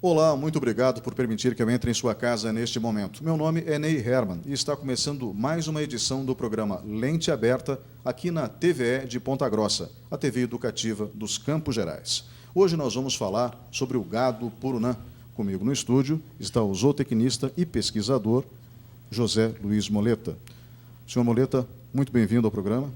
Olá, muito obrigado por permitir que eu entre em sua casa neste momento. Meu nome é Ney Herman e está começando mais uma edição do programa Lente Aberta aqui na TVE de Ponta Grossa, a TV educativa dos Campos Gerais. Hoje nós vamos falar sobre o gado purunã. Comigo no estúdio está o zootecnista e pesquisador José Luiz Moleta. Senhor Moleta, muito bem-vindo ao programa.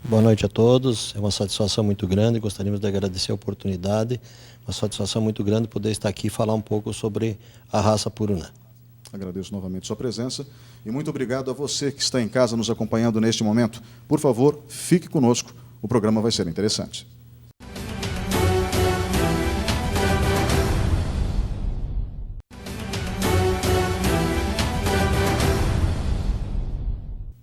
Boa noite a todos, é uma satisfação muito grande, gostaríamos de agradecer a oportunidade, uma satisfação muito grande poder estar aqui e falar um pouco sobre a raça purunã. Agradeço novamente sua presença e muito obrigado a você que está em casa nos acompanhando neste momento. Por favor, fique conosco, o programa vai ser interessante.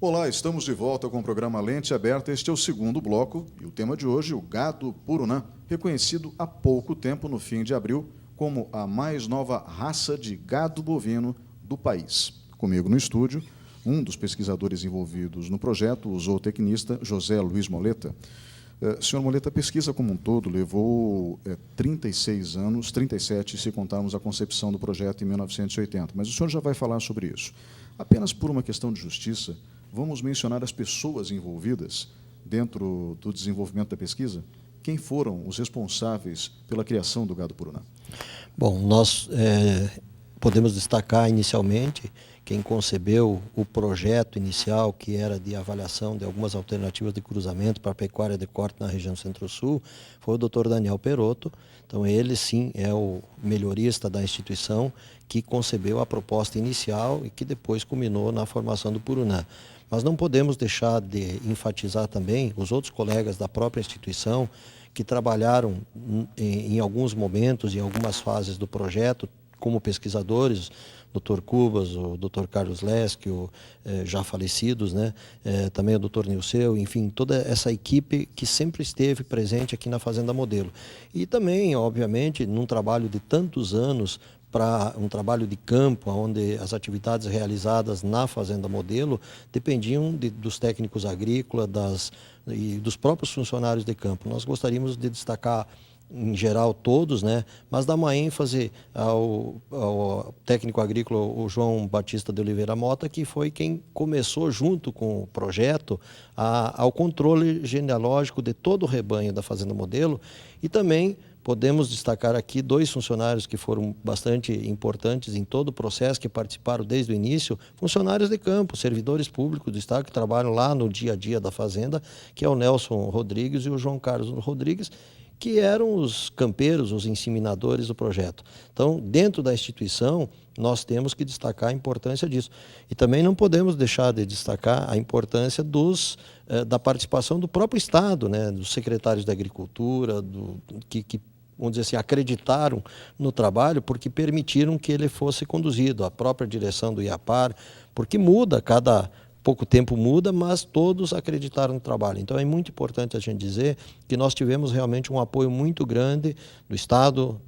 Olá, estamos de volta com o programa Lente Aberta. Este é o segundo bloco e o tema de hoje, o gado purunã, reconhecido há pouco tempo, no fim de abril, como a mais nova raça de gado bovino do país. Comigo no estúdio, um dos pesquisadores envolvidos no projeto, o zootecnista José Luiz Moleta. Senhor Moleta, a pesquisa como um todo levou 36 anos, 37 se contarmos a concepção do projeto em 1980, mas o senhor já vai falar sobre isso. Apenas por uma questão de justiça, vamos mencionar as pessoas envolvidas dentro do desenvolvimento da pesquisa? Quem foram os responsáveis pela criação do gado purunã? Bom, nós podemos destacar inicialmente quem concebeu o projeto inicial, que era de avaliação de algumas alternativas de cruzamento para a pecuária de corte na região Centro-Sul, foi o Dr. Daniel Perotto. Então, ele sim é o melhorista da instituição que concebeu a proposta inicial e que depois culminou na formação do purunã. Mas não podemos deixar de enfatizar também os outros colegas da própria instituição que trabalharam em alguns momentos, em algumas fases do projeto, como pesquisadores, Dr. Cubas, o Dr. Carlos Leschio, já falecidos, né? Também o Dr. Nilceu, enfim, toda essa equipe que sempre esteve presente aqui na Fazenda Modelo. E também, obviamente, num trabalho de tantos anos, para um trabalho de campo, onde as atividades realizadas na Fazenda Modelo dependiam dos técnicos agrícolas e dos próprios funcionários de campo. Nós gostaríamos de destacar, em geral, todos, né? Mas dar uma ênfase ao técnico agrícola, o João Batista de Oliveira Mota, que foi quem começou, junto com o projeto, ao controle genealógico de todo o rebanho da Fazenda Modelo. E também podemos destacar aqui dois funcionários que foram bastante importantes em todo o processo, que participaram desde o início, funcionários de campo, servidores públicos do Estado que trabalham lá no dia a dia da Fazenda, que é o Nelson Rodrigues e o João Carlos Rodrigues, que eram os campeiros, os inseminadores do projeto. Então, dentro da instituição, nós temos que destacar a importância disso. E também não podemos deixar de destacar a importância da participação do próprio Estado, né, dos secretários da Agricultura, que vamos dizer assim, acreditaram no trabalho porque permitiram que ele fosse conduzido, a própria direção do IAPAR, porque muda, cada pouco tempo muda, mas todos acreditaram no trabalho. Então é muito importante a gente dizer que nós tivemos realmente um apoio muito grande do Estado,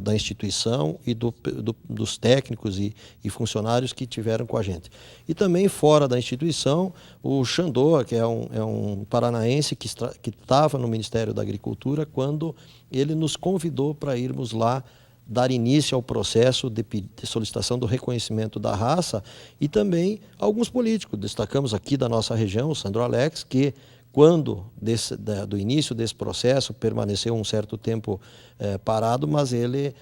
da instituição e dos técnicos e funcionários que tiveram com a gente. E também fora da instituição, o Xandoa, que é um paranaense que estava no Ministério da Agricultura, quando ele nos convidou para irmos lá dar início ao processo de solicitação do reconhecimento da raça, e também alguns políticos. Destacamos aqui da nossa região, o Sandro Alex, que quando do início desse processo permaneceu um certo tempo parado, mas ele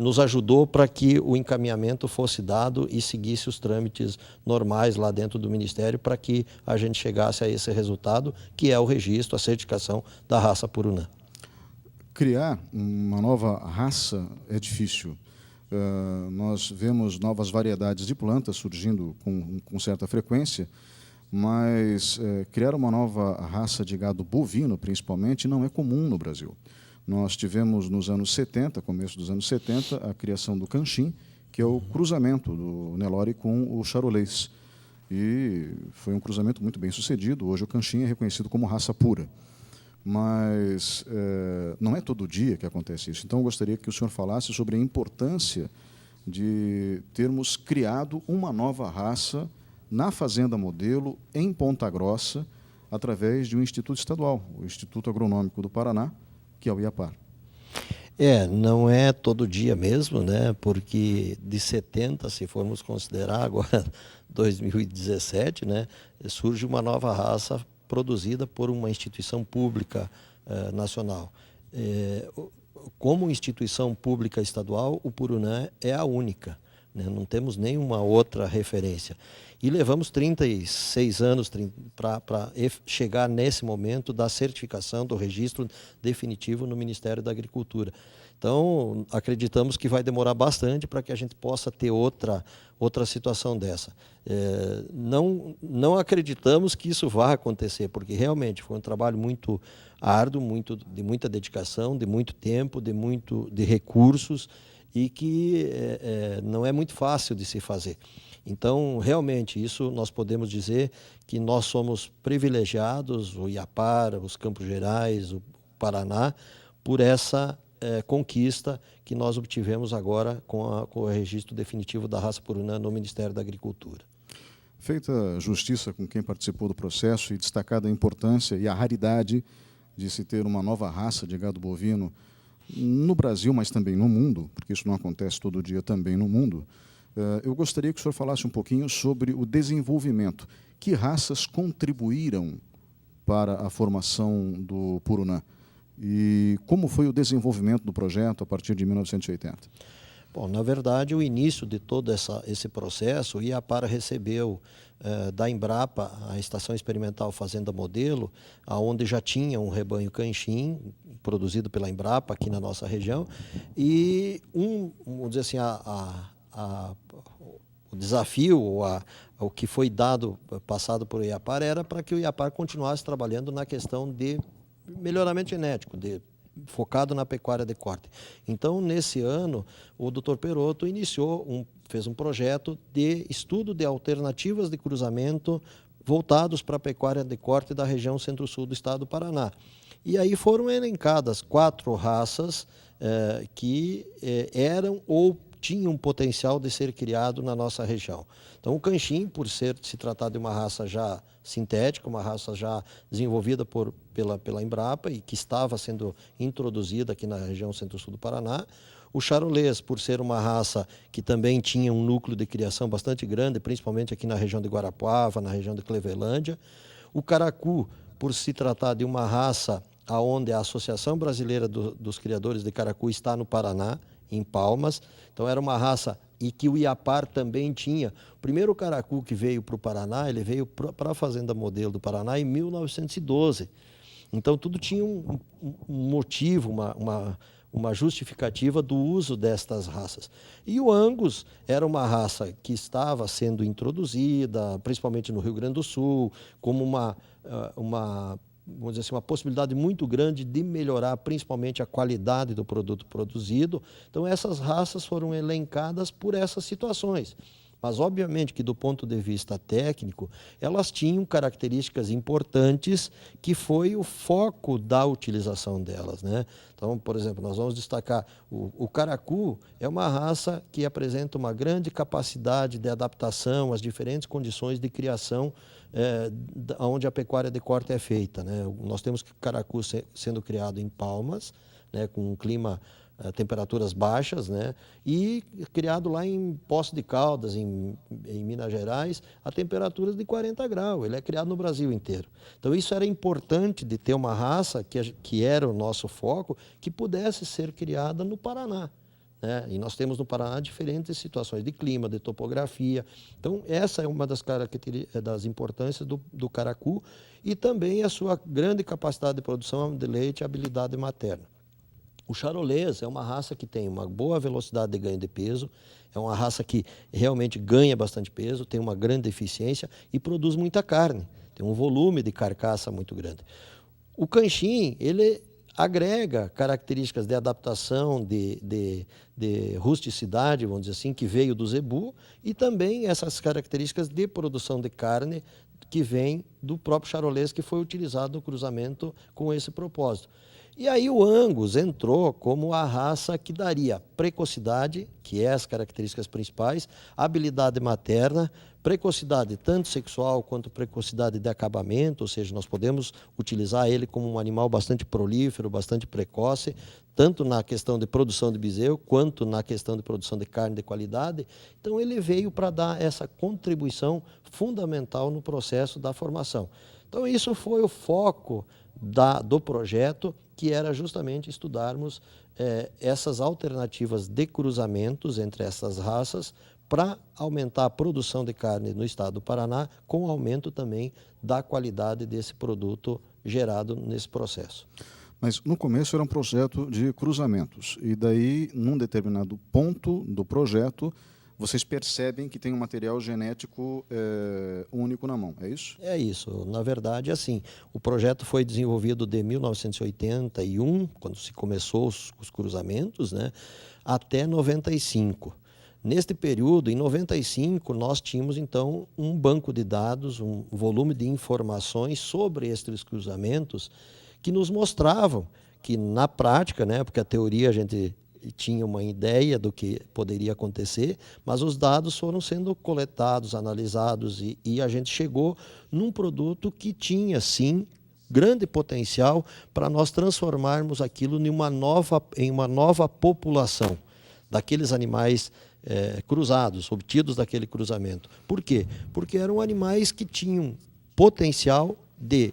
nos ajudou para que o encaminhamento fosse dado e seguisse os trâmites normais lá dentro do Ministério para que a gente chegasse a esse resultado, que é o registro, a certificação da raça purunã. Criar uma nova raça é difícil. Nós vemos novas variedades de plantas surgindo com certa frequência, mas criar uma nova raça de gado bovino, principalmente, não é comum no Brasil. Nós tivemos nos anos 70, começo dos anos 70, a criação do canchim, que é o cruzamento do Nelore com o charolês. E foi um cruzamento muito bem sucedido. Hoje o canchim é reconhecido como raça pura. Mas não é todo dia que acontece isso. Então, eu gostaria que o senhor falasse sobre a importância de termos criado uma nova raça na Fazenda Modelo, em Ponta Grossa, através de um instituto estadual, o Instituto Agronômico do Paraná, que é o IAPAR. Não é todo dia mesmo, né? Porque de 70, se formos considerar agora 2017, né, surge uma nova raça produzida por uma instituição pública nacional. Como instituição pública estadual, o Purunã é a única, né? Não temos nenhuma outra referência. E levamos 36 anos para chegar nesse momento da certificação do registro definitivo no Ministério da Agricultura. Então, acreditamos que vai demorar bastante para que a gente possa ter outra situação dessa. Não acreditamos que isso vá acontecer, porque realmente foi um trabalho muito árduo, de muita dedicação, de muito tempo, de recursos, e que não é muito fácil de se fazer. Então, realmente, isso nós podemos dizer que nós somos privilegiados, o Iapar, os Campos Gerais, o Paraná, por essa conquista que nós obtivemos agora com o registro definitivo da raça Purunã no Ministério da Agricultura. Feita justiça com quem participou do processo e destacada a importância e a raridade de se ter uma nova raça de gado bovino no Brasil, mas também no mundo, porque isso não acontece todo dia também no mundo, eu gostaria que o senhor falasse um pouquinho sobre o desenvolvimento. Que raças contribuíram para a formação do Purunã? E como foi o desenvolvimento do projeto a partir de 1980? Bom, na verdade, o início de todo esse processo, o Iapar recebeu da Embrapa, a Estação Experimental Fazenda Modelo, onde já tinha um rebanho canchim, produzido pela Embrapa aqui na nossa região, e vamos dizer assim, o desafio, o que foi passado por o Iapar, era para que o Iapar continuasse trabalhando na questão de melhoramento genético, focado na pecuária de corte. Então, nesse ano, o Dr. Perotto fez um projeto de estudo de alternativas de cruzamento voltados para a pecuária de corte da região centro-sul do estado do Paraná. E aí foram elencadas 4 raças que eram ou tinham potencial de ser criado na nossa região. Então, o canchim, por se tratar de uma raça já sintética, uma raça já desenvolvida pela Embrapa e que estava sendo introduzida aqui na região centro-sul do Paraná. O charolês, por ser uma raça que também tinha um núcleo de criação bastante grande, principalmente aqui na região de Guarapuava, na região de Clevelândia. O caracu, por se tratar de uma raça onde a Associação Brasileira dos Criadores de Caracu está no Paraná, em Palmas. Então, era uma raça e que o Iapar também tinha. O primeiro caracu que veio para o Paraná, ele veio para a Fazenda Modelo do Paraná em 1912. Então, tudo tinha um motivo, uma justificativa do uso destas raças. E o Angus era uma raça que estava sendo introduzida, principalmente no Rio Grande do Sul, como uma vamos dizer assim, uma possibilidade muito grande de melhorar principalmente a qualidade do produto produzido. Então, essas raças foram elencadas por essas situações. Mas, obviamente, que do ponto de vista técnico, elas tinham características importantes que foi o foco da utilização delas, né? Então, por exemplo, nós vamos destacar o caracu é uma raça que apresenta uma grande capacidade de adaptação às diferentes condições de criação onde a pecuária de corte é feita, né? Nós temos caracu sendo criado em Palmas, né, com um clima temperaturas baixas, né? E criado lá em Poços de Caldas, em Minas Gerais, a temperaturas de 40 graus. Ele é criado no Brasil inteiro. Então, isso era importante de ter uma raça, que era o nosso foco, que pudesse ser criada no Paraná, né? E nós temos no Paraná diferentes situações de clima, de topografia. Então, essa é uma das características, das importâncias do caracu e também a sua grande capacidade de produção de leite e habilidade materna. O charolês é uma raça que tem uma boa velocidade de ganho de peso, é uma raça que realmente ganha bastante peso, tem uma grande eficiência e produz muita carne, tem um volume de carcaça muito grande. O canchim, ele agrega características de adaptação, de rusticidade, vamos dizer assim, que veio do zebu, e também essas características de produção de carne que vem do próprio charolês, que foi utilizado no cruzamento com esse propósito. E aí o Angus entrou como a raça que daria precocidade, que é as características principais, habilidade materna, precocidade tanto sexual quanto precocidade de acabamento, ou seja, nós podemos utilizar ele como um animal bastante prolífero, bastante precoce, tanto na questão de produção de bezerro, quanto na questão de produção de carne de qualidade. Então ele veio para dar essa contribuição fundamental no processo da formação. Então isso foi o foco do projeto, que era justamente estudarmos essas alternativas de cruzamentos entre essas raças para aumentar a produção de carne no estado do Paraná, com aumento também da qualidade desse produto gerado nesse processo. Mas no começo era um projeto de cruzamentos, e daí, num determinado ponto do projeto, vocês percebem que tem um material genético único na mão, é isso? É isso. Na verdade, assim, o projeto foi desenvolvido de 1981, quando se começou os cruzamentos, né, até 95. Neste período, em 95, nós tínhamos, então, um banco de dados, um volume de informações sobre estes cruzamentos que nos mostravam que, na prática, né, porque a teoria a gente tinha uma ideia do que poderia acontecer, mas os dados foram sendo coletados, analisados e a gente chegou num produto que tinha, sim, grande potencial para nós transformarmos aquilo em uma nova população daqueles animais cruzados, obtidos daquele cruzamento. Por quê? Porque eram animais que tinham potencial de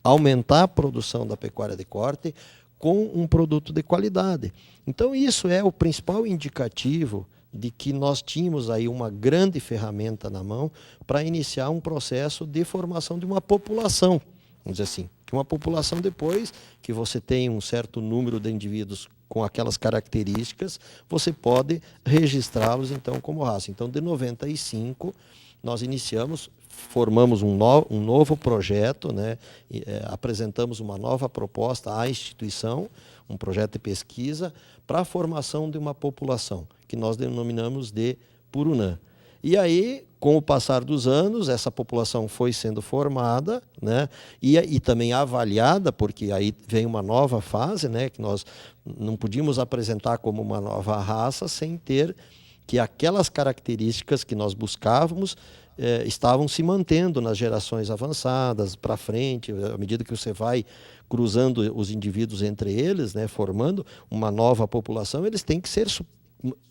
aumentar a produção da pecuária de corte com um produto de qualidade. Então isso é o principal indicativo de que nós tínhamos aí uma grande ferramenta na mão para iniciar um processo de formação de uma população, vamos dizer assim, que uma população depois que você tem um certo número de indivíduos com aquelas características, você pode registrá-los então como raça. Então de 95 nós iniciamos, formamos um novo projeto, né? Apresentamos uma nova proposta à instituição, um projeto de pesquisa para a formação de uma população, que nós denominamos de Purunã. E aí, com o passar dos anos, essa população foi sendo formada, né? E também avaliada, porque aí vem uma nova fase, né? Que nós não podíamos apresentar como uma nova raça sem ter que aquelas características que nós buscávamos estavam se mantendo nas gerações avançadas, para frente, à medida que você vai cruzando os indivíduos entre eles, né, formando uma nova população, eles têm que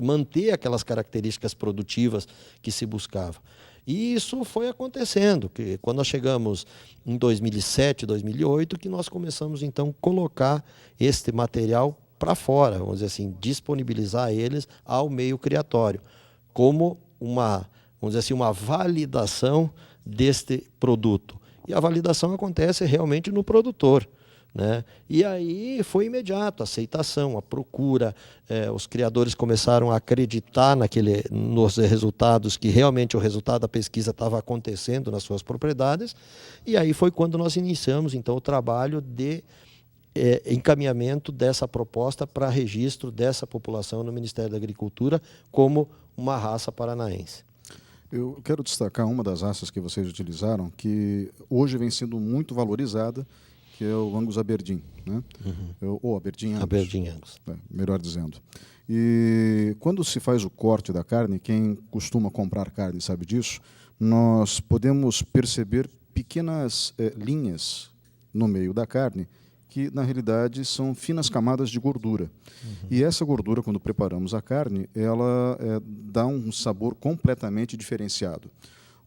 manter aquelas características produtivas que se buscava. E isso foi acontecendo, que quando nós chegamos em 2007, 2008, que nós começamos então a colocar este material para fora, vamos dizer assim, disponibilizar eles ao meio criatório, como vamos dizer assim, uma validação deste produto. E a validação acontece realmente no produtor, né? E aí foi imediato, a aceitação, a procura, os criadores começaram a acreditar nos resultados, que realmente o resultado da pesquisa estava acontecendo nas suas propriedades, e aí foi quando nós iniciamos então o trabalho de encaminhamento dessa proposta para registro dessa população no Ministério da Agricultura como uma raça paranaense. Eu quero destacar uma das raças que vocês utilizaram, que hoje vem sendo muito valorizada, que é o Angus Aberdeen, né? Ou Aberdeen Angus. Aberdeen Angus. Melhor dizendo. E quando se faz o corte da carne, quem costuma comprar carne sabe disso, nós podemos perceber pequenas linhas no meio da carne, que na realidade são finas camadas de gordura. E essa gordura, quando preparamos a carne, ela dá um sabor completamente diferenciado.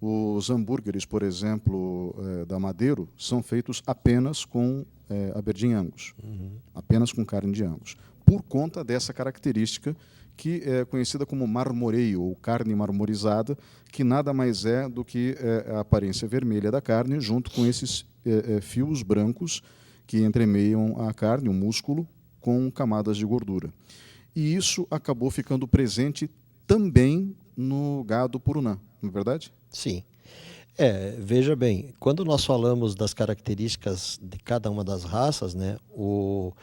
Os hambúrgueres, por exemplo, da Madeiro, são feitos apenas com Aberdeen Angus, apenas com carne de Angus, por conta dessa característica que é conhecida como marmoreio, ou carne marmorizada, que nada mais é do que a aparência vermelha da carne, junto com esses fios brancos que entremeiam a carne, o músculo, com camadas de gordura. E isso acabou ficando presente também no gado Purunã, não é verdade? Sim. Veja bem, quando nós falamos das características de cada uma das raças, né, o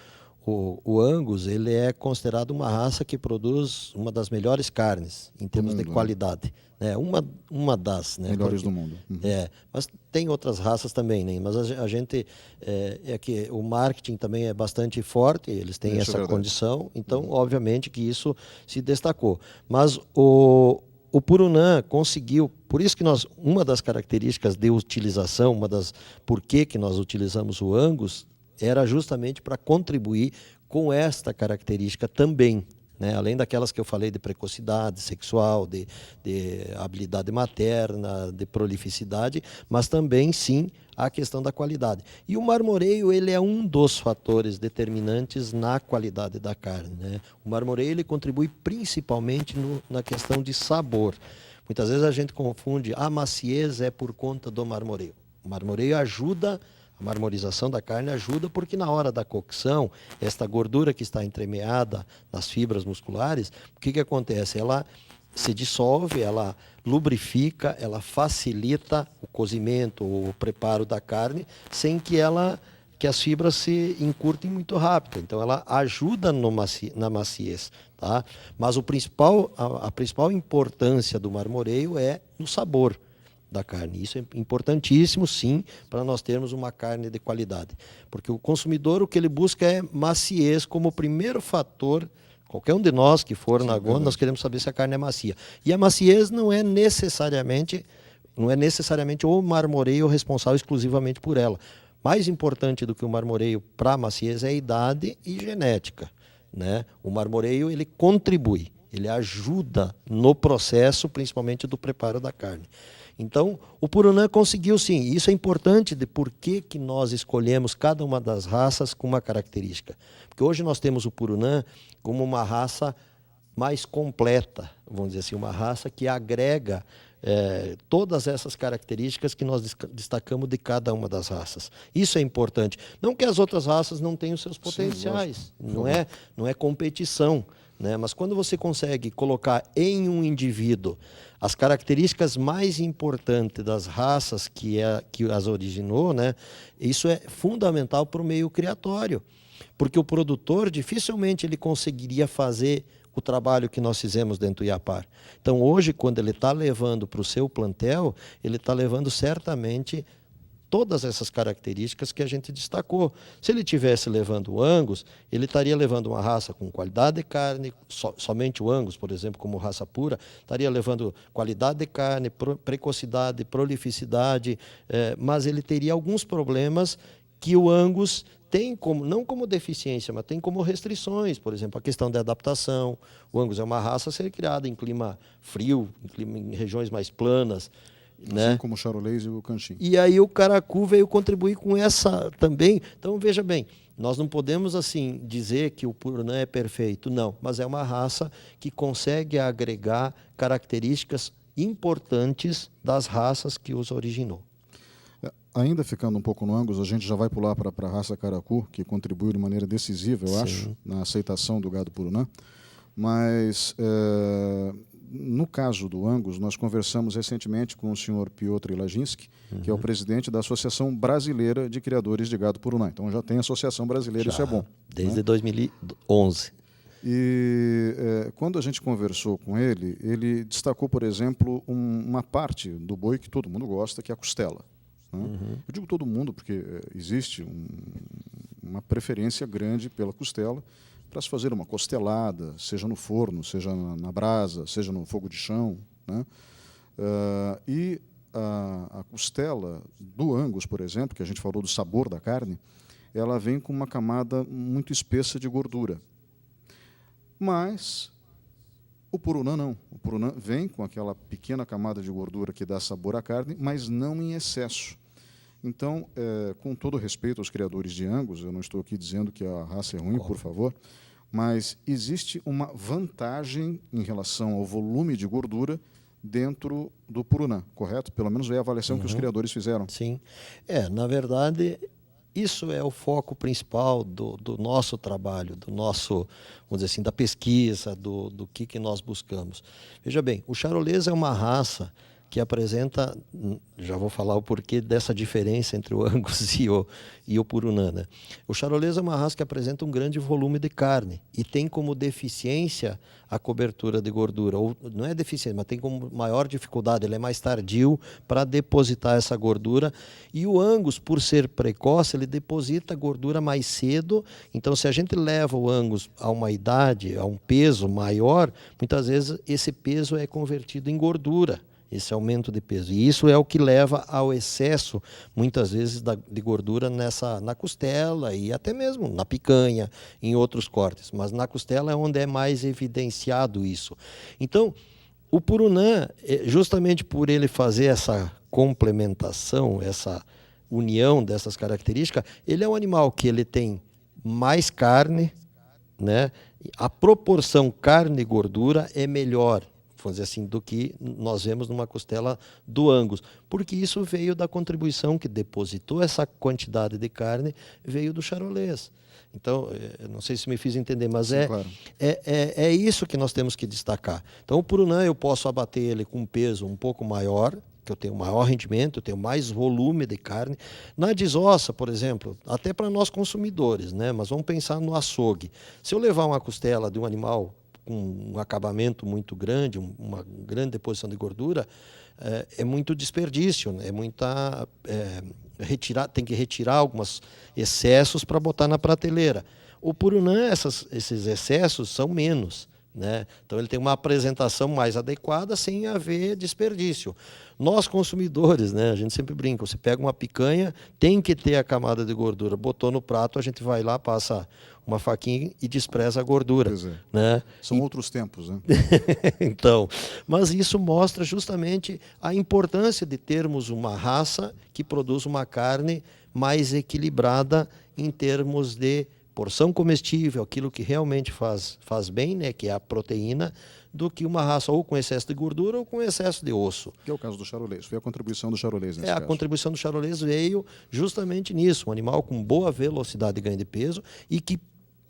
o Angus, ele é considerado uma raça que produz uma das melhores carnes em termos de qualidade. É uma das, né? Melhores do mundo. Mas tem outras raças também, né? Mas a gente é que o marketing também é bastante forte, eles têm essa condição, então obviamente que isso se destacou. Mas o Purunã conseguiu, por isso que uma das características de utilização, por que nós utilizamos o Angus, era justamente para contribuir com esta característica também, né? Além daquelas que eu falei de precocidade sexual, de habilidade materna, de prolificidade, mas também, sim, a questão da qualidade. E o marmoreio, ele é um dos fatores determinantes na qualidade da carne, né? O marmoreio, ele contribui principalmente na questão de sabor. Muitas vezes a gente confunde, a maciez é por conta do marmoreio. O marmoreio ajuda, a marmorização da carne ajuda porque na hora da cocção, esta gordura que está entremeada nas fibras musculares, o que acontece? Ela se dissolve, ela lubrifica, ela facilita o cozimento, o preparo da carne, sem que as fibras se encurtem muito rápido. Então ela ajuda na maciez, tá? Mas a principal importância do marmoreio é no sabor da carne. Isso é importantíssimo, sim, para nós termos uma carne de qualidade. Porque o consumidor, o que ele busca é maciez como primeiro fator. Qualquer um de nós que for na gôndola, nós queremos saber se a carne é macia. E a maciez não é necessariamente o marmoreio responsável exclusivamente por ela. Mais importante do que o marmoreio para a maciez é a idade e genética, né? O marmoreio, ele contribui, ele ajuda no processo, principalmente do preparo da carne. Então, o Purunã conseguiu sim. Isso é importante de por que nós escolhemos cada uma das raças com uma característica. Porque hoje nós temos o Purunã como uma raça mais completa, vamos dizer assim, uma raça que agrega todas essas características que nós destacamos de cada uma das raças. Isso é importante. Não que as outras raças não tenham seus potenciais, sim, não é competição, né? Mas quando você consegue colocar em um indivíduo as características mais importantes das raças que as originou, né? Isso é fundamental para o meio criatório, porque o produtor dificilmente ele conseguiria fazer o trabalho que nós fizemos dentro do Iapar. Então, hoje, quando ele está levando para o seu plantel, ele está levando certamente todas essas características que a gente destacou. Se ele estivesse levando o Angus, ele estaria levando uma raça com qualidade de carne, somente o Angus, por exemplo, como raça pura, estaria levando qualidade de carne, precocidade, prolificidade, mas ele teria alguns problemas que o Angus tem não como deficiência, mas tem como restrições. Por exemplo, a questão da adaptação. O Angus é uma raça a ser criada em clima frio, em regiões mais planas, assim, né? Como o charolês e o canchim. E aí o caracu veio contribuir com essa também. Então, veja bem, nós não podemos assim dizer que o Purunã é perfeito, não. Mas é uma raça que consegue agregar características importantes das raças que os originou. Ainda ficando um pouco no Angus, a gente já vai pular para a raça caracu, que contribuiu de maneira decisiva, eu acho, na aceitação do gado Purunã. Mas, no caso do Angus, nós conversamos recentemente com o senhor Piotr Laginski, que é o presidente da Associação Brasileira de Criadores de Gado Purunã. Então já tem associação brasileira, isso é bom. Desde 2011. E quando a gente conversou com ele, ele destacou, por exemplo, uma parte do boi que todo mundo gosta, que é a costela. Eu digo todo mundo porque existe uma preferência grande pela costela para se fazer uma costelada, seja no forno, seja na brasa, seja no fogo de chão, né? E a costela do Angus, por exemplo, que a gente falou do sabor da carne, ela vem com uma camada muito espessa de gordura. Mas o Purunã não. O Purunã vem com aquela pequena camada de gordura que dá sabor à carne, mas não em excesso. Então, com todo respeito aos criadores de Angus, eu não estou aqui dizendo que a raça é ruim, por favor, mas existe uma vantagem em relação ao volume de gordura dentro do Purunã, correto? Pelo menos é a avaliação que os criadores fizeram. Sim. Na verdade, isso é o foco principal do nosso trabalho, do nosso, vamos dizer assim, da pesquisa, do que nós buscamos. Veja bem, o charolês é uma raça que apresenta, já vou falar o porquê dessa diferença entre o Angus e o Purunã, né? O charolês é uma raça que apresenta um grande volume de carne e tem como deficiência a cobertura de gordura, ou não é deficiência, mas tem como maior dificuldade, ele é mais tardio para depositar essa gordura, e o Angus, por ser precoce, ele deposita gordura mais cedo. Então, se a gente leva o Angus a uma idade, a um peso maior, muitas vezes esse peso é convertido em gordura, esse aumento de peso. E isso é o que leva ao excesso, muitas vezes, de gordura na costela e até mesmo na picanha, em outros cortes. Mas na costela é onde é mais evidenciado isso. Então, o Purunã, justamente por ele fazer essa complementação, essa união dessas características, ele é um animal que ele tem mais carne, né? A proporção carne e gordura é melhor, vamos dizer assim, do que nós vemos numa costela do Angus, porque isso veio da contribuição que depositou essa quantidade de carne, veio do charolês. Então, não sei se me fiz entender, mas Sim, claro. é isso que nós temos que destacar. Então, o Purunã eu posso abater ele com um peso um pouco maior, que eu tenho maior rendimento, eu tenho mais volume de carne. Na desossa, por exemplo, até para nós consumidores, né? Mas vamos pensar no açougue. Se eu levar uma costela de um animal com um acabamento muito grande, uma grande deposição de gordura, é muito desperdício, né? Tem que retirar alguns excessos para botar na prateleira. O Purunã, esses excessos são menos, né? Então ele tem uma apresentação mais adequada sem haver desperdício. Nós consumidores, né, a gente sempre brinca, você pega uma picanha, tem que ter a camada de gordura, botou no prato, a gente vai lá, passa uma faquinha e despreza a gordura. Pois é. Né? São outros tempos, né? Então, mas isso mostra justamente a importância de termos uma raça que produz uma carne mais equilibrada em termos de porção comestível, aquilo que realmente faz bem, né, que é a proteína, do que uma raça ou com excesso de gordura ou com excesso de osso. Que é o caso do charolês. Foi a contribuição do charolês nesse caso. A contribuição do charolês veio justamente nisso, um animal com boa velocidade de ganho de peso e que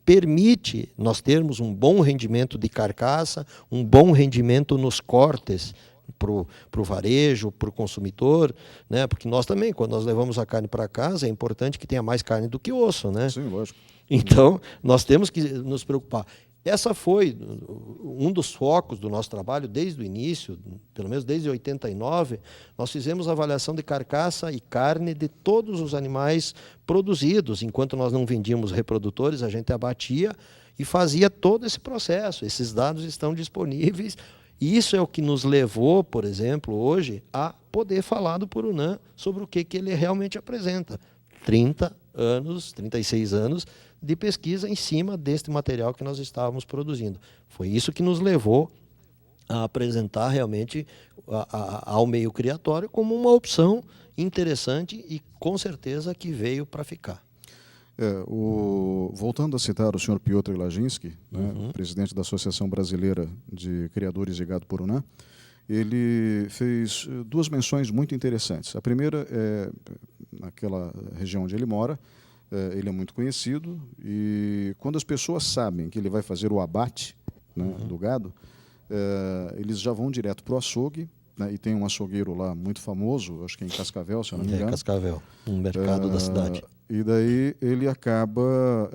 permite nós termos um bom rendimento de carcaça, um bom rendimento nos cortes para o varejo, para o consumidor, né? Porque nós também, quando nós levamos a carne para casa, é importante que tenha mais carne do que osso, né? Sim, lógico. Então, nós temos que nos preocupar. Essa foi um dos focos do nosso trabalho desde o início, pelo menos desde 89, nós fizemos avaliação de carcaça e carne de todos os animais produzidos. Enquanto nós não vendíamos reprodutores, a gente abatia e fazia todo esse processo. Esses dados estão disponíveis. E isso é o que nos levou, por exemplo, hoje, a poder falar do Purunã sobre o que ele realmente apresenta. 30 anos, 36 anos de pesquisa em cima deste material que nós estávamos produzindo. Foi isso que nos levou a apresentar realmente ao meio criatório como uma opção interessante e com certeza que veio para ficar. Voltando a citar o senhor Piotr Laginski, né, presidente da Associação Brasileira de Criadores de Gado Purunã, ele fez duas menções muito interessantes. A primeira é naquela região onde ele mora, ele é muito conhecido, e quando as pessoas sabem que ele vai fazer o abate, né, do gado, eles já vão direto para o açougue, né, e tem um açougueiro lá muito famoso, acho que é em Cascavel, se eu não me engano. Cascavel, um mercado da cidade. E daí ele acaba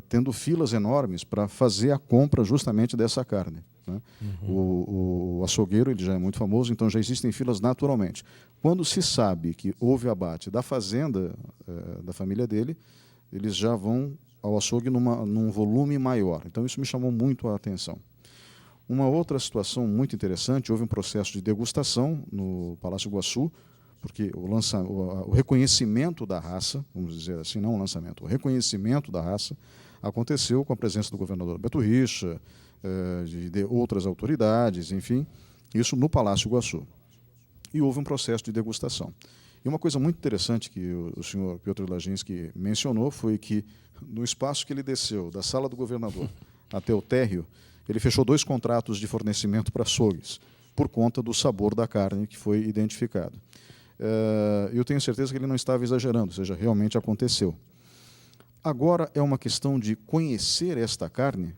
tendo filas enormes para fazer a compra justamente dessa carne, né? O açougueiro ele já é muito famoso, então já existem filas naturalmente. Quando se sabe que houve abate da fazenda da família dele, eles já vão ao açougue num volume maior. Então isso me chamou muito a atenção. Uma outra situação muito interessante, houve um processo de degustação no Palácio Iguaçu, porque o reconhecimento da raça, vamos dizer assim, não o lançamento, o reconhecimento da raça aconteceu com a presença do governador Beto Richa, de outras autoridades, enfim, isso no Palácio Iguaçu. E houve um processo de degustação. E uma coisa muito interessante que o senhor Piotr Laginski mencionou foi que, no espaço que ele desceu, da sala do governador até o térreo, ele fechou 2 contratos de fornecimento para açougues, por conta do sabor da carne que foi identificado. Eu tenho certeza que ele não estava exagerando, ou seja, realmente aconteceu. Agora é uma questão de conhecer esta carne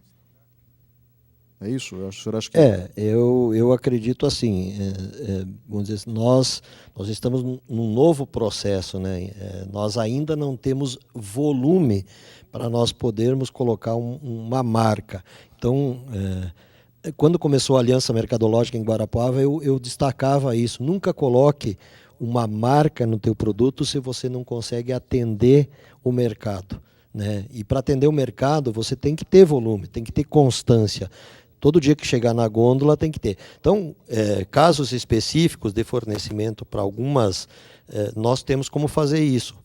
É isso? O senhor acha que... Eu acredito assim, vamos dizer, nós estamos num novo processo, né? Nós ainda não temos volume para nós podermos colocar uma marca. Então, quando começou a Aliança Mercadológica em Guarapuava, eu destacava isso. Nunca coloque uma marca no teu produto se você não consegue atender o mercado, né? E para atender o mercado, você tem que ter volume, tem que ter constância. Todo dia que chegar na gôndola tem que ter. Então, casos específicos de fornecimento para algumas, nós temos como fazer isso.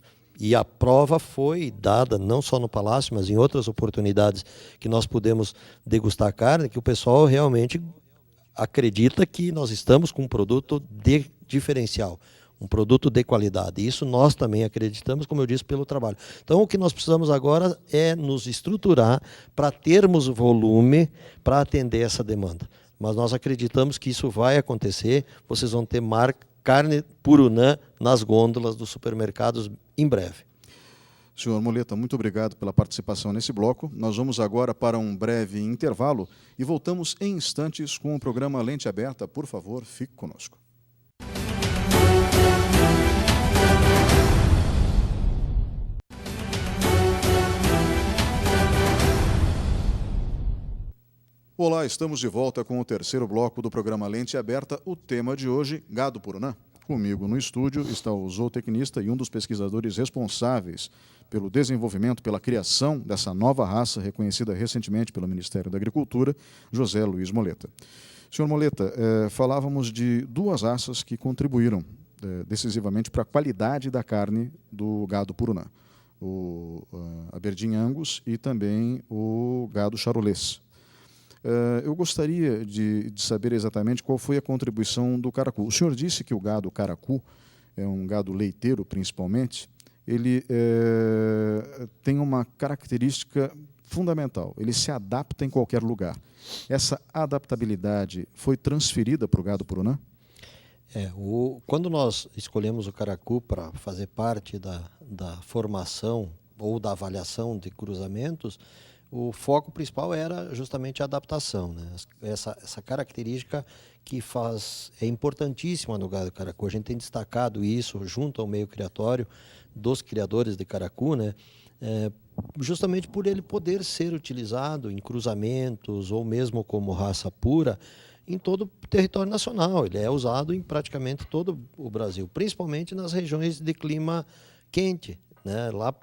E a prova foi dada, não só no Palácio, mas em outras oportunidades que nós pudemos degustar carne, que o pessoal realmente acredita que nós estamos com um produto de diferencial, um produto de qualidade. Isso nós também acreditamos, como eu disse, pelo trabalho. Então, o que nós precisamos agora é nos estruturar para termos volume para atender essa demanda. Mas nós acreditamos que isso vai acontecer. Vocês vão ter carne Purunã nas gôndolas dos supermercados em breve. Senhor Moleta, muito obrigado pela participação nesse bloco. Nós vamos agora para um breve intervalo e voltamos em instantes com o programa Lente Aberta. Por favor, fique conosco. Olá, estamos de volta com o terceiro bloco do programa Lente Aberta. O tema de hoje, gado Purunã. Comigo no estúdio está o zootecnista e um dos pesquisadores responsáveis pelo desenvolvimento, pela criação dessa nova raça, reconhecida recentemente pelo Ministério da Agricultura, José Luiz Moleta. Senhor Moleta, falávamos de duas raças que contribuíram decisivamente para a qualidade da carne do gado Purunã. O Aberdeen Angus e também o gado charolês. Eu gostaria de saber exatamente qual foi a contribuição do caracu. O senhor disse que o gado caracu, é um gado leiteiro principalmente, ele tem uma característica fundamental, ele se adapta em qualquer lugar. Essa adaptabilidade foi transferida para o gado Purunã? Quando nós escolhemos o caracu para fazer parte da formação ou da avaliação de cruzamentos, o foco principal era justamente a adaptação, né? Essa característica que é importantíssima no gado caracu. A gente tem destacado isso junto ao meio criatório dos criadores de caracu, né? Justamente por ele poder ser utilizado em cruzamentos ou mesmo como raça pura em todo o território nacional. Ele é usado em praticamente todo o Brasil, principalmente nas regiões de clima quente, né? Lá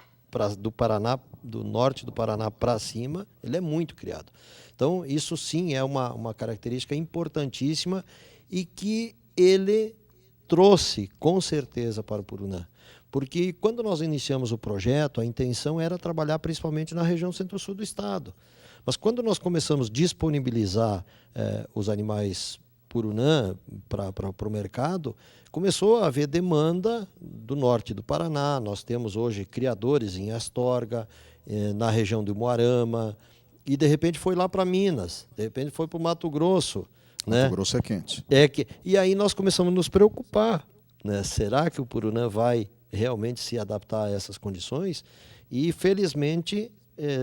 do Paraná, do norte do Paraná para cima, ele é muito criado. Então, isso sim é uma característica importantíssima e que ele trouxe com certeza para o Purunã. Porque quando nós iniciamos o projeto, a intenção era trabalhar principalmente na região centro-sul do estado. Mas quando nós começamos a disponibilizar os animais Purunã para o mercado, começou a haver demanda do norte do Paraná. Nós temos hoje criadores em Astorga, na região do Moarama, e de repente foi lá para Minas, de repente foi para o Mato Grosso. Mato Grosso é quente. E aí nós começamos a nos preocupar, né? Será que o Purunã vai realmente se adaptar a essas condições? E felizmente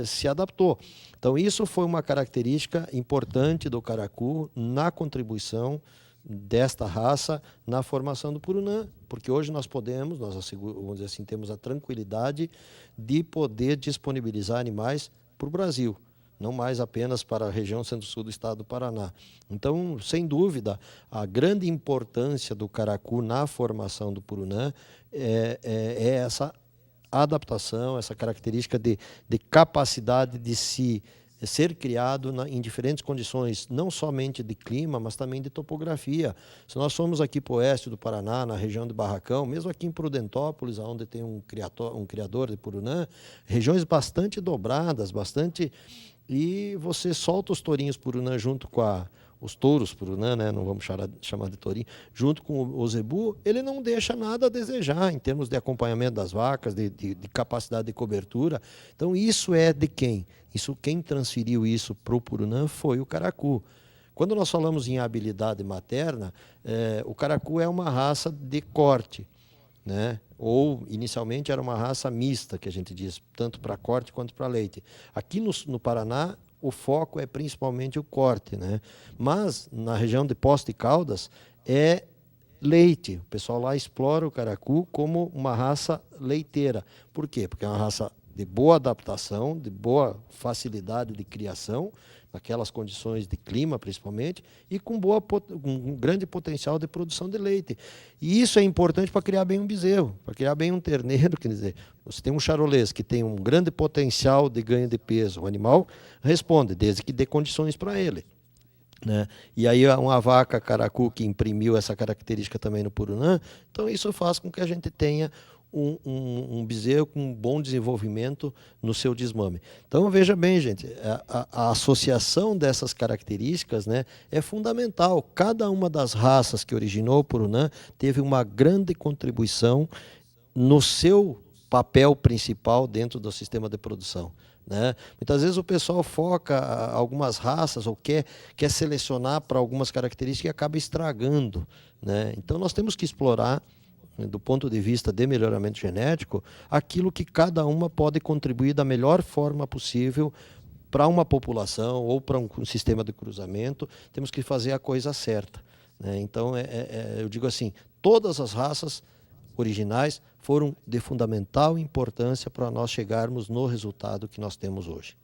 se adaptou. Então isso foi uma característica importante do caracu na contribuição desta raça na formação do Purunã, porque hoje nós vamos dizer assim, temos a tranquilidade de poder disponibilizar animais para o Brasil, não mais apenas para a região centro-sul do estado do Paraná. Então, sem dúvida, a grande importância do caracu na formação do Purunã é essa adaptação, essa característica de capacidade de ser criado em diferentes condições, não somente de clima, mas também de topografia. Se nós formos aqui para o oeste do Paraná, na região de Barracão, mesmo aqui em Prudentópolis, onde tem um criador de Purunã, regiões bastante dobradas, e você solta os tourinhos Purunã junto com os touros Purunã, né? Não vamos chamar de tourinho, junto com o zebu, ele não deixa nada a desejar em termos de acompanhamento das vacas, de capacidade de cobertura. Então, isso é de quem? Quem transferiu isso para o Purunã foi o caracu. Quando nós falamos em habilidade materna, o caracu é uma raça de corte, né? ou inicialmente era uma raça mista, que a gente diz, tanto para corte quanto para leite. Aqui no Paraná, o foco é principalmente o corte, né? Mas na região de Poços de Caldas é leite. O pessoal lá explora o caracu como uma raça leiteira. Por quê? Porque é uma raça de boa adaptação, de boa facilidade de criação, naquelas condições de clima principalmente, e com um grande potencial de produção de leite. E isso é importante para criar bem um bezerro, para criar bem um terneiro. Quer dizer, você tem um charolês que tem um grande potencial de ganho de peso, o animal responde, desde que dê condições para ele. Né? E aí uma vaca caracu que imprimiu essa característica também no Purunã, então isso faz com que a gente tenha um bezerro com um bom desenvolvimento no seu desmame. Então veja bem, gente, a associação dessas características, né, é fundamental. Cada uma das raças que originou o Purunã teve uma grande contribuição no seu papel principal dentro do sistema de produção. Né? Muitas vezes o pessoal foca algumas raças ou quer selecionar para algumas características e acaba estragando. Né? Então nós temos que explorar, do ponto de vista de melhoramento genético, aquilo que cada uma pode contribuir da melhor forma possível para uma população ou para um sistema de cruzamento. Temos que fazer a coisa certa. Né? Então, eu digo assim, todas as raças originais foram de fundamental importância para nós chegarmos no resultado que nós temos hoje.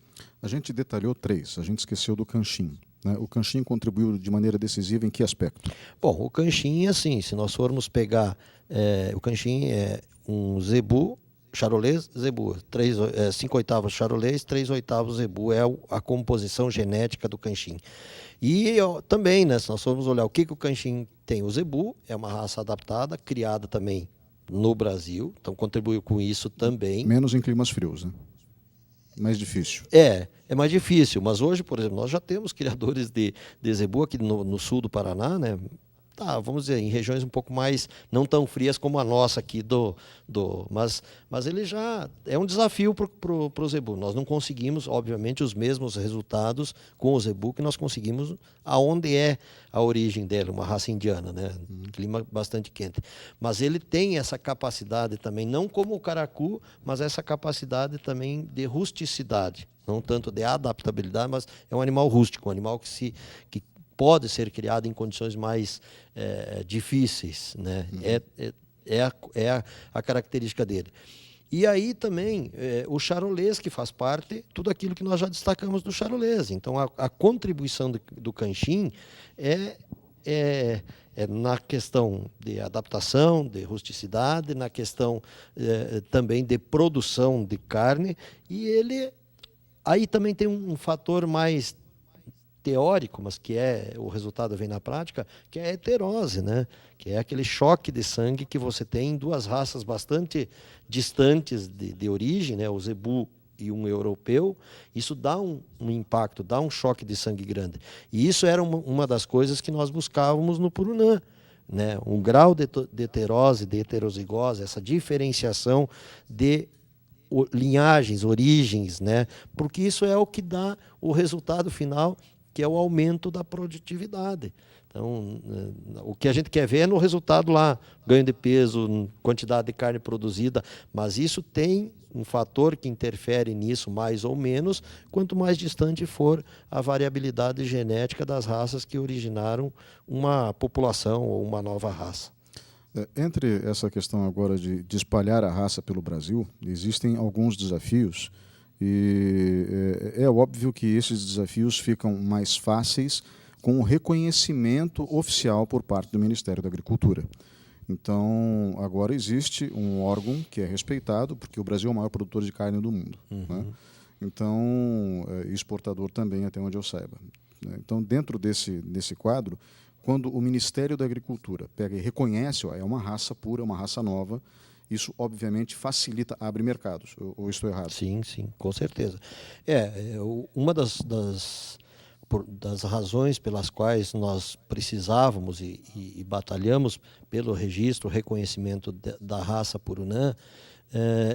A gente detalhou 3, a gente esqueceu do canchim. Né? O canchim contribuiu de maneira decisiva em que aspecto? Bom, o canchim, assim, se nós formos pegar, o canchim é um zebu, charolês, zebu, 5/8 charolês, 3/8 zebu é a composição genética do canchim. E também, né, se nós formos olhar o que o canchim tem, o zebu é uma raça adaptada, criada também no Brasil, então contribuiu com isso também. Menos em climas frios, né? Mais difícil. É mais difícil, mas hoje, por exemplo, nós já temos criadores de zebu aqui no sul do Paraná, né? Vamos dizer, em regiões um pouco mais, não tão frias como a nossa aqui, mas ele já é um desafio para o zebu. Nós não conseguimos, obviamente, os mesmos resultados com o zebu que nós conseguimos aonde é a origem dele, uma raça indiana, né? Clima bastante quente. Mas ele tem essa capacidade também, não como o caracu, mas essa capacidade também de rusticidade, não tanto de adaptabilidade, mas é um animal rústico, um animal que pode ser criado em condições mais difíceis, né? A característica dele. E aí também o charolês, que faz parte, tudo aquilo que nós já destacamos do charolês. Então a contribuição do canchim é na questão de adaptação, de rusticidade, na questão também de produção de carne, e ele aí também tem um fator mais teórico, mas que o resultado vem na prática, que é a heterose, né? Que é aquele choque de sangue que você tem em duas raças bastante distantes de origem, né? O zebu e um europeu. Isso dá um impacto, dá um choque de sangue grande. E isso era uma das coisas que nós buscávamos no Purunã, né? Um grau de heterose, de heterozigose, essa diferenciação de linhagens, origens, né? Porque isso é o que dá o resultado final, que é o aumento da produtividade. Então, o que a gente quer ver é no resultado lá, ganho de peso, quantidade de carne produzida, mas isso tem um fator que interfere nisso mais ou menos, quanto mais distante for a variabilidade genética das raças que originaram uma população ou uma nova raça. Entre essa questão agora de espalhar a raça pelo Brasil, existem alguns desafios. E é óbvio que esses desafios ficam mais fáceis com o reconhecimento oficial por parte do Ministério da Agricultura. Então, agora existe um órgão que é respeitado, porque o Brasil é o maior produtor de carne do mundo. Né? Então, exportador também, até onde eu saiba. Então, dentro desse quadro, quando o Ministério da Agricultura pega e reconhece, é uma raça pura, uma raça nova, isso, obviamente, facilita, abre mercados. Ou estou errado? Sim, com certeza. Uma das razões pelas quais nós precisávamos e batalhamos pelo registro, reconhecimento da raça Purunã,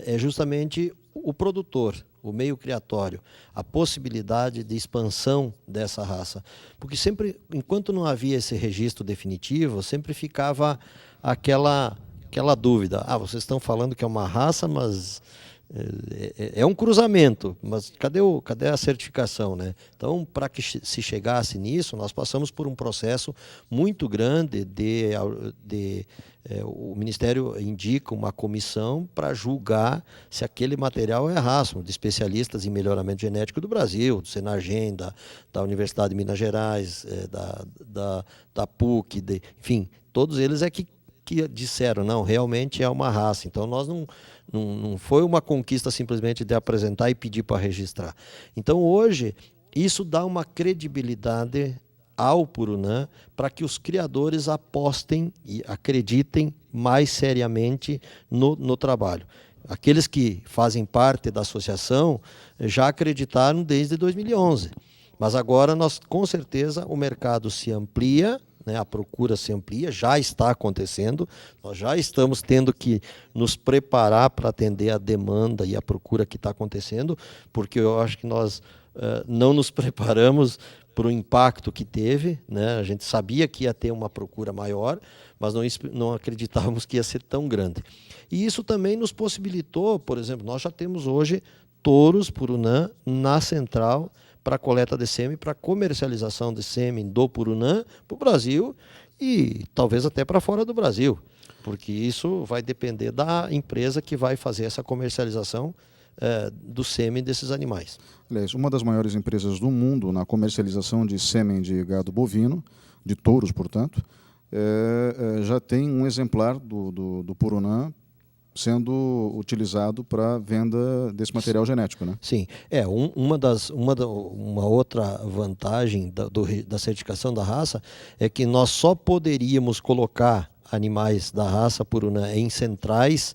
é justamente o produtor, o meio criatório, a possibilidade de expansão dessa raça. Porque sempre, enquanto não havia esse registro definitivo, sempre ficava aquela aquela dúvida. Vocês estão falando que é uma raça, mas é um cruzamento, mas cadê a certificação, né? Então, para que se chegasse nisso, nós passamos por um processo muito grande o Ministério indica uma comissão para julgar se aquele material é raça, de especialistas em melhoramento genético do Brasil, do Senagem, da Universidade de Minas Gerais, da PUC, enfim, todos eles que disseram, não, realmente é uma raça. Então, nós não foi uma conquista simplesmente de apresentar e pedir para registrar. Então, hoje, isso dá uma credibilidade ao Purunã para que os criadores apostem e acreditem mais seriamente no trabalho. Aqueles que fazem parte da associação já acreditaram desde 2011. Mas agora, com certeza, o mercado se amplia, né, a procura se amplia, já está acontecendo, nós já estamos tendo que nos preparar para atender a demanda e a procura que está acontecendo, porque eu acho que nós não nos preparamos para o impacto que teve, né? A gente sabia que ia ter uma procura maior, mas não acreditávamos que ia ser tão grande. E isso também nos possibilitou, por exemplo, nós já temos hoje touros Purunã na central para coleta de sêmen, para comercialização de sêmen do Purunã para o Brasil e talvez até para fora do Brasil, porque isso vai depender da empresa que vai fazer essa comercialização do sêmen desses animais. Aliás, uma das maiores empresas do mundo na comercialização de sêmen de gado bovino, de touros, portanto, já tem um exemplar do Purunã sendo utilizado para venda desse material genético, né? Sim, uma outra vantagem da certificação da raça é que nós só poderíamos colocar animais da raça Purunã em centrais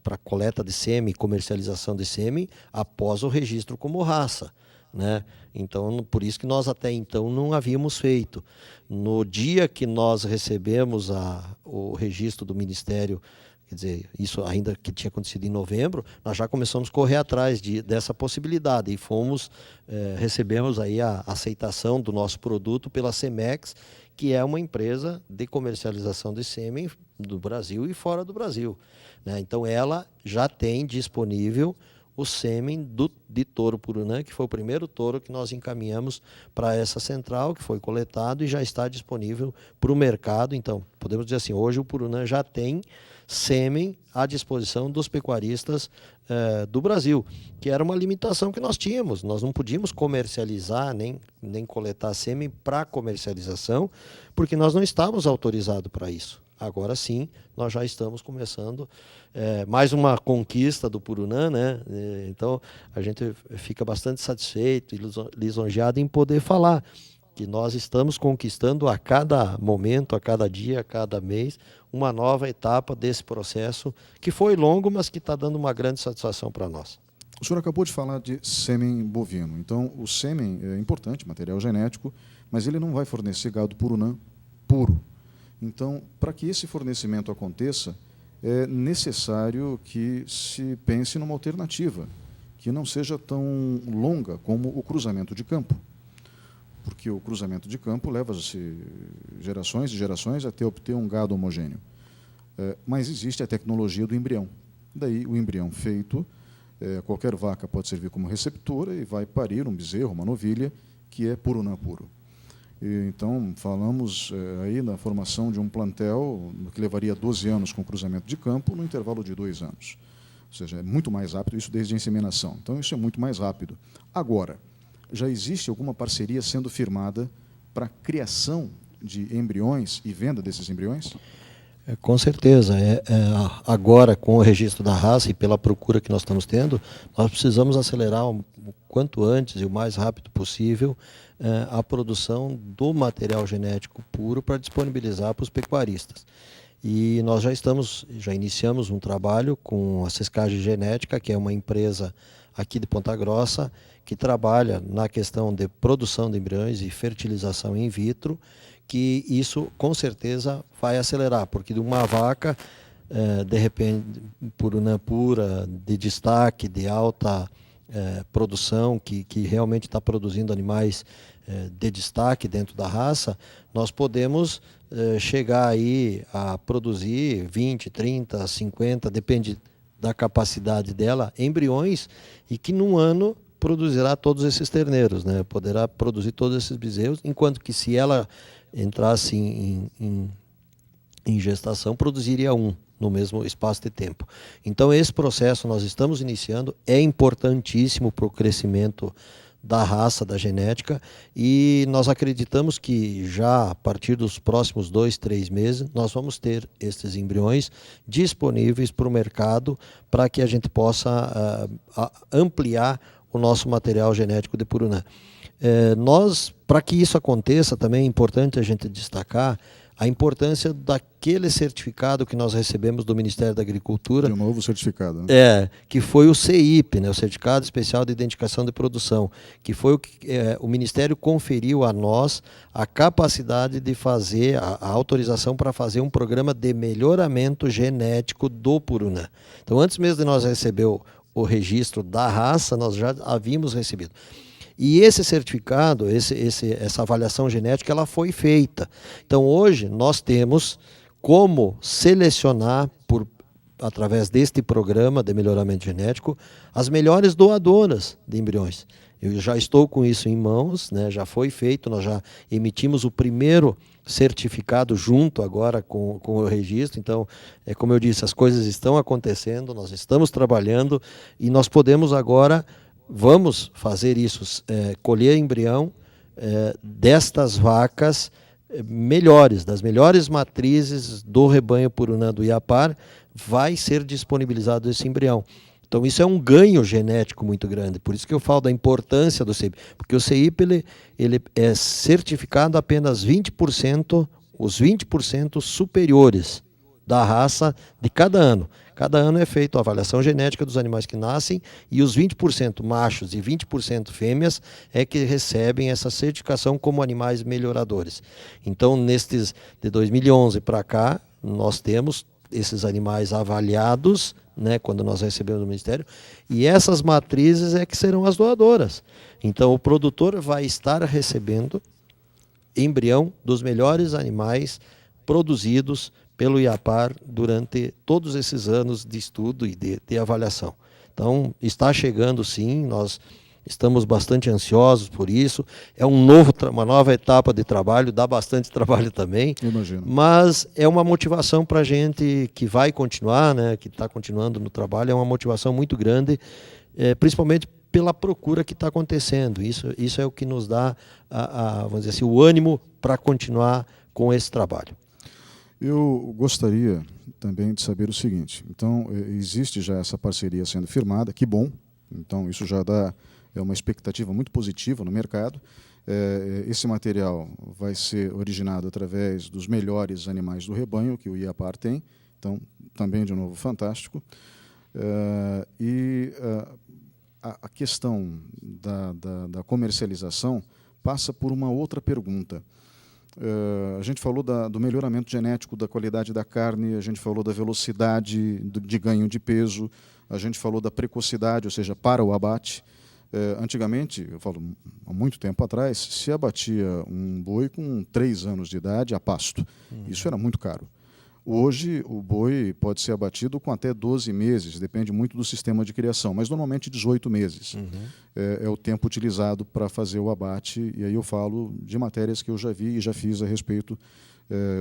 para coleta de sêmen, comercialização de sêmen, após o registro como raça, né? Então, por isso que nós até então não havíamos feito. No dia que nós recebemos o registro do Ministério, quer dizer, isso ainda que tinha acontecido em novembro, nós já começamos a correr atrás dessa possibilidade e recebemos aí a aceitação do nosso produto pela Cemex, que é uma empresa de comercialização de sêmen do Brasil e fora do Brasil, né? Então, ela já tem disponível o sêmen de touro Purunã, que foi o primeiro touro que nós encaminhamos para essa central, que foi coletado e já está disponível para o mercado. Então, podemos dizer assim, hoje o Purunã já tem sêmen à disposição dos pecuaristas do Brasil, que era uma limitação que nós tínhamos. Nós não podíamos comercializar, nem coletar sêmen para comercialização, porque nós não estávamos autorizados para isso. Agora sim, nós já estamos começando mais uma conquista do Purunã, né? Então, a gente fica bastante satisfeito e lisonjeado em poder falar que nós estamos conquistando a cada momento, a cada dia, a cada mês, uma nova etapa desse processo, que foi longo, mas que está dando uma grande satisfação para nós. O senhor acabou de falar de sêmen bovino. Então, o sêmen é importante, material genético, mas ele não vai fornecer gado Purunã puro. Então, para que esse fornecimento aconteça, é necessário que se pense numa alternativa, que não seja tão longa como o cruzamento de campo. Porque o cruzamento de campo leva-se gerações e gerações até obter um gado homogêneo. Mas existe a tecnologia do embrião. Daí, o embrião feito, qualquer vaca pode servir como receptora e vai parir um bezerro, uma novilha, que é Purunã puro. Então, falamos aí na formação de um plantel que levaria 12 anos com cruzamento de campo, no intervalo de 2 anos. Ou seja, é muito mais rápido, isso desde a inseminação. Então, isso é muito mais rápido. Agora, já existe alguma parceria sendo firmada para a criação de embriões e venda desses embriões? Com certeza. Agora, com o registro da raça e pela procura que nós estamos tendo, nós precisamos acelerar o quanto antes e o mais rápido possível a produção do material genético puro para disponibilizar para os pecuaristas. E nós já iniciamos um trabalho com a Sescage Genética, que é uma empresa aqui de Ponta Grossa, que trabalha na questão de produção de embriões e fertilização in vitro, que isso com certeza vai acelerar, porque de uma vaca, de repente, Purunã pura, de destaque, de alta produção, que realmente está produzindo animais de destaque dentro da raça, nós podemos chegar aí a produzir 20, 30, 50, depende da capacidade dela, embriões, e que num ano produzirá todos esses terneiros, né? Poderá produzir todos esses bezerros, enquanto que se ela entrasse em gestação, produziria um no mesmo espaço de tempo. Então esse processo nós estamos iniciando, é importantíssimo para o crescimento da raça, da genética, e nós acreditamos que já a partir dos próximos 2, 3 meses, nós vamos ter esses embriões disponíveis para o mercado para que a gente possa ampliar o nosso material genético de Purunã. Para que isso aconteça, também é importante a gente destacar a importância daquele certificado que nós recebemos do Ministério da Agricultura. De um novo certificado. Né? Que foi o CEIP, né, o Certificado Especial de Identificação de Produção, que foi o que o Ministério conferiu a nós a capacidade de fazer, a autorização para fazer um programa de melhoramento genético do Purunã. Então, antes mesmo de nós receber o registro da raça, nós já havíamos recebido. E esse certificado, essa avaliação genética, ela foi feita. Então, hoje, nós temos como selecionar, através deste programa de melhoramento genético, as melhores doadoras de embriões. Eu já estou com isso em mãos, né? Já foi feito, nós já emitimos o primeiro certificado junto agora com o registro. Então, como eu disse, as coisas estão acontecendo, nós estamos trabalhando e nós podemos agora... Vamos fazer isso, colher embrião destas vacas melhores, das melhores matrizes do rebanho Purunã do Iapar, vai ser disponibilizado esse embrião. Então isso é um ganho genético muito grande, por isso que eu falo da importância do CEIP, porque o CEIP ele é certificado apenas 20%, os 20% superiores da raça de cada ano. Cada ano é feita a avaliação genética dos animais que nascem e os 20% machos e 20% fêmeas é que recebem essa certificação como animais melhoradores. Então, nestes de 2011 para cá, nós temos esses animais avaliados, né, quando nós recebemos do Ministério, e essas matrizes é que serão as doadoras. Então, o produtor vai estar recebendo embrião dos melhores animais produzidos pelo Iapar durante todos esses anos de estudo e de avaliação. Então, está chegando sim, nós estamos bastante ansiosos por isso, é uma nova etapa de trabalho, dá bastante trabalho também, imagino. Mas é uma motivação para a gente que vai continuar, né, que está continuando no trabalho, é uma motivação muito grande, principalmente pela procura que está acontecendo. Isso é o que nos dá, vamos dizer assim, o ânimo para continuar com esse trabalho. Eu gostaria também de saber o seguinte, então existe já essa parceria sendo firmada, que bom, então isso já dá uma expectativa muito positiva no mercado. Esse material vai ser originado através dos melhores animais do rebanho que o Iapar tem, então também de novo fantástico. A questão da comercialização passa por uma outra pergunta. A gente falou do melhoramento genético da qualidade da carne, a gente falou da velocidade de ganho de peso, a gente falou da precocidade, ou seja, para o abate. Antigamente, eu falo há muito tempo atrás, se abatia um boi com 3 anos de idade a pasto. Isso era muito caro. Hoje, o boi pode ser abatido com até 12 meses, depende muito do sistema de criação, mas normalmente 18 meses. É o tempo utilizado para fazer o abate, e aí eu falo de matérias que eu já vi e já fiz a respeito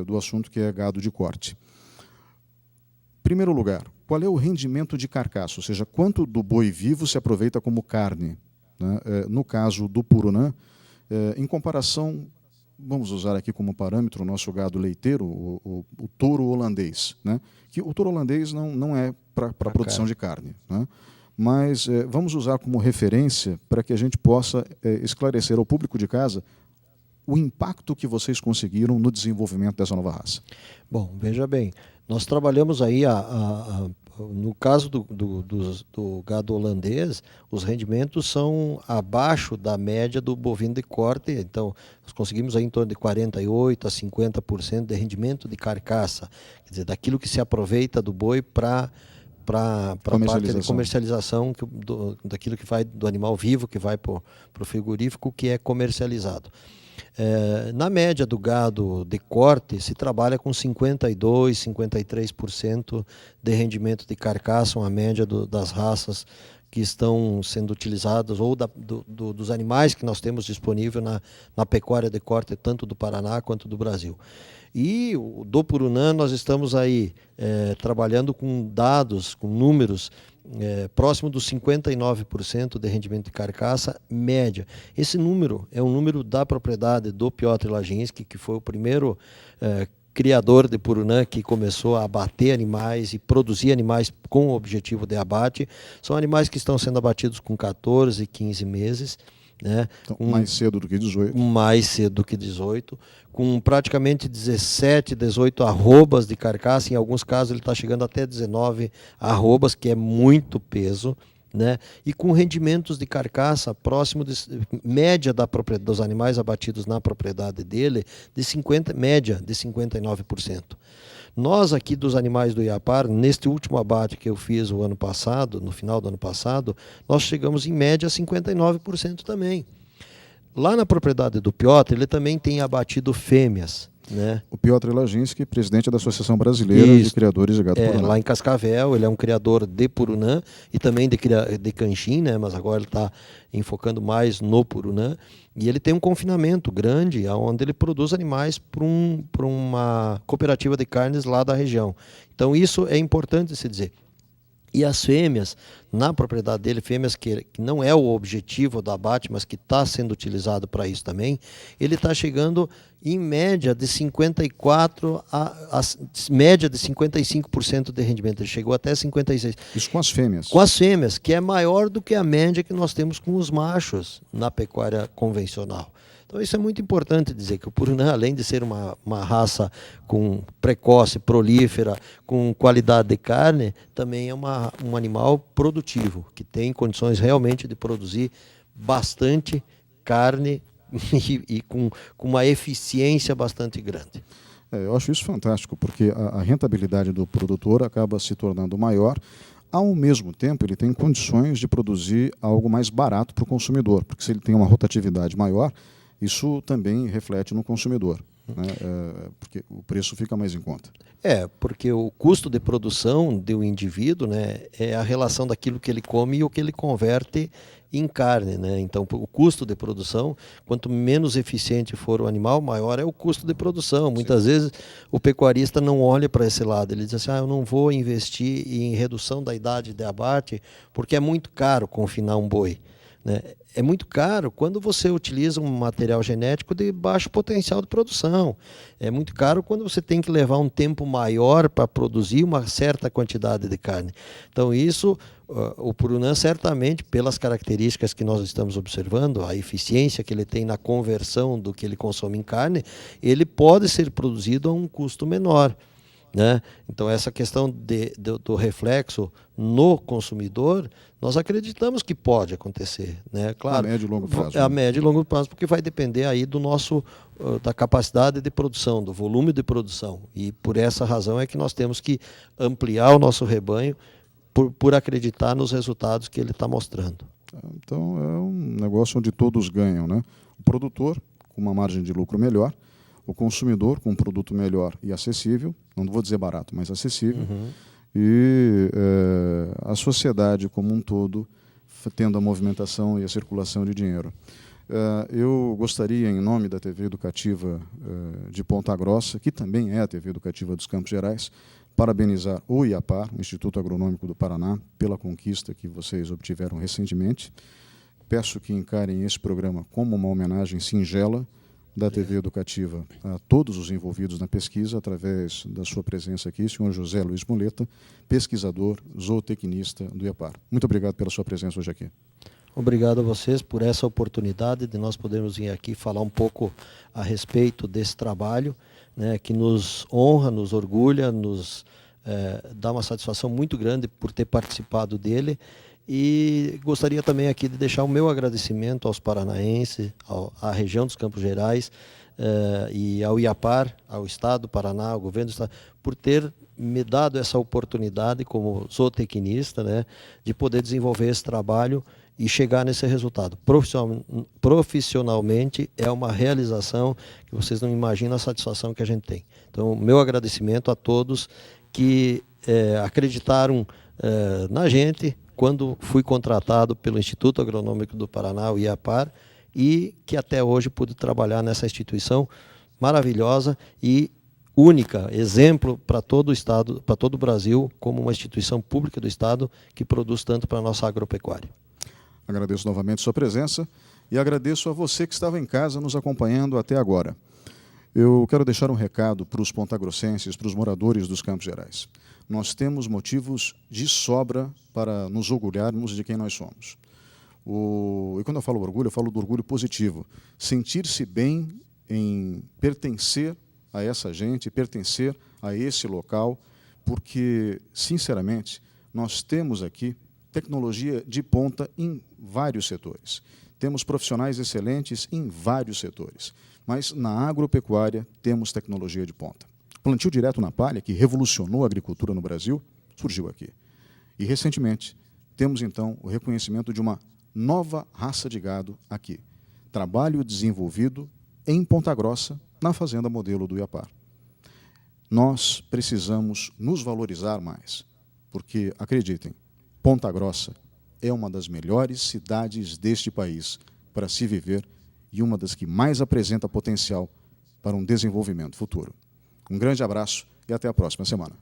do assunto que é gado de corte. Primeiro lugar, qual é o rendimento de carcaça, ou seja, quanto do boi vivo se aproveita como carne, né? No caso do Purunã, em comparação... Vamos usar aqui como parâmetro o nosso gado leiteiro, o touro holandês, né? Que o touro holandês não é para produção de carne, né? Mas vamos usar como referência para que a gente possa esclarecer ao público de casa o impacto que vocês conseguiram no desenvolvimento dessa nova raça. Bom, veja bem, nós trabalhamos aí, no caso do gado holandês, os rendimentos são abaixo da média do bovino de corte, então nós conseguimos aí em torno de 48% a 50% de rendimento de carcaça, quer dizer, daquilo que se aproveita do boi para para a parte de comercialização daquilo que vai do animal vivo, que vai para o frigorífico, que é comercializado. Na média do gado de corte, se trabalha com 52%, 53% de rendimento de carcaça, uma média das raças que estão sendo utilizadas, ou dos animais que nós temos disponível na pecuária de corte, tanto do Paraná quanto do Brasil. E do Purunã nós estamos aí trabalhando com dados, com números próximo dos 59% de rendimento de carcaça média. Esse número é um número da propriedade do Piotr Laginski, que foi o primeiro criador de Purunã que começou a abater animais e produzir animais com o objetivo de abate. São animais que estão sendo abatidos com 14, 15 meses. Né? Então, mais cedo do que 18. Mais cedo do que 18, com praticamente 17, 18 arrobas de carcaça. Em alguns casos ele está chegando até 19 arrobas, que é muito peso. Né? E com rendimentos de carcaça próximo de média dos animais abatidos na propriedade dele, média de 59%. Nós aqui dos animais do Iapar, neste último abate que eu fiz o ano passado, no final do ano passado, nós chegamos em média a 59% também. Lá na propriedade do Piotr, ele também tem abatido fêmeas. Né? O Piotr Laginski, presidente da Associação Brasileira de Criadores de Gado Purunã. Lá em Cascavel, ele é um criador de Purunã e também de Canchim, né? Mas agora ele está enfocando mais no Purunã. E ele tem um confinamento grande, onde ele produz animais para uma cooperativa de carnes lá da região. Então isso é importante se dizer. E as fêmeas, na propriedade dele, fêmeas que não é o objetivo do abate, mas que está sendo utilizado para isso também, ele está chegando em média de 54% a média de 55% de rendimento. Ele chegou até 56%. Isso com as fêmeas? Com as fêmeas, que é maior do que a média que nós temos com os machos na pecuária convencional. Então isso é muito importante dizer que o Purunã, além de ser uma raça precoce, prolífera, com qualidade de carne, também é um animal produtivo, que tem condições realmente de produzir bastante carne e com uma eficiência bastante grande. Eu acho isso fantástico, porque a rentabilidade do produtor acaba se tornando maior. Ao mesmo tempo, ele tem condições de produzir algo mais barato para o consumidor, porque se ele tem uma rotatividade maior, isso também reflete no consumidor, né? Porque o preço fica mais em conta. Porque o custo de produção do indivíduo, né, é a relação daquilo que ele come e o que ele converte em carne. Né? Então, o custo de produção, quanto menos eficiente for o animal, maior é o custo de produção. Muitas vezes o pecuarista não olha para esse lado, ele diz assim, eu não vou investir em redução da idade de abate porque é muito caro confinar um boi. Né? É muito caro quando você utiliza um material genético de baixo potencial de produção. É muito caro quando você tem que levar um tempo maior para produzir uma certa quantidade de carne. Então isso, o Purunã certamente, pelas características que nós estamos observando, a eficiência que ele tem na conversão do que ele consome em carne, ele pode ser produzido a um custo menor. Né? Então essa questão do reflexo no consumidor, nós acreditamos que pode acontecer, né? Claro, a médio e longo prazo. A médio e longo prazo, porque vai depender aí da capacidade de produção, do volume de produção, e por essa razão é que nós temos que ampliar o nosso rebanho por acreditar nos resultados que ele está mostrando. Então é um negócio onde todos ganham, né? O produtor com uma margem de lucro melhor, o consumidor com um produto melhor e acessível, não vou dizer barato, mas acessível, e a sociedade como um todo tendo a movimentação e a circulação de dinheiro. Eu gostaria, em nome da TV Educativa de Ponta Grossa, que também é a TV Educativa dos Campos Gerais, parabenizar o Iapar, o Instituto Agronômico do Paraná, pela conquista que vocês obtiveram recentemente. Peço que encarem esse programa como uma homenagem singela da TV Educativa a todos os envolvidos na pesquisa, através da sua presença aqui, senhor José Luiz Muleta, pesquisador, zootecnista do Iapar. Muito obrigado pela sua presença hoje aqui. Obrigado a vocês por essa oportunidade de nós podermos vir aqui falar um pouco a respeito desse trabalho, né, que nos honra, nos orgulha, nos dá uma satisfação muito grande por ter participado dele E gostaria também aqui de deixar o meu agradecimento aos paranaenses, à região dos Campos Gerais, e ao IAPAR, ao Estado do Paraná, ao governo do Estado, por ter me dado essa oportunidade como zootecnista, né, de poder desenvolver esse trabalho e chegar nesse resultado. Profissionalmente é uma realização que vocês não imaginam a satisfação que a gente tem. Então, meu agradecimento a todos que acreditaram na gente quando fui contratado pelo Instituto Agronômico do Paraná, o IAPAR, e que até hoje pude trabalhar nessa instituição maravilhosa e única, exemplo para todo o Estado, para todo o Brasil, como uma instituição pública do Estado que produz tanto para a nossa agropecuária. Agradeço novamente sua presença e agradeço a você que estava em casa nos acompanhando até agora. Eu quero deixar um recado para os pontagrossenses, para os moradores dos Campos Gerais. Nós temos motivos de sobra para nos orgulharmos de quem nós somos. E quando eu falo orgulho, eu falo do orgulho positivo. Sentir-se bem em pertencer a essa gente, pertencer a esse local, porque, sinceramente, nós temos aqui tecnologia de ponta em vários setores. Temos profissionais excelentes em vários setores, mas na agropecuária temos tecnologia de ponta. Plantio direto na palha, que revolucionou a agricultura no Brasil, surgiu aqui. E, recentemente, temos, então, o reconhecimento de uma nova raça de gado aqui. Trabalho desenvolvido em Ponta Grossa, na fazenda modelo do IAPAR. Nós precisamos nos valorizar mais, porque, acreditem, Ponta Grossa é uma das melhores cidades deste país para se viver e uma das que mais apresenta potencial para um desenvolvimento futuro. Um grande abraço e até a próxima semana.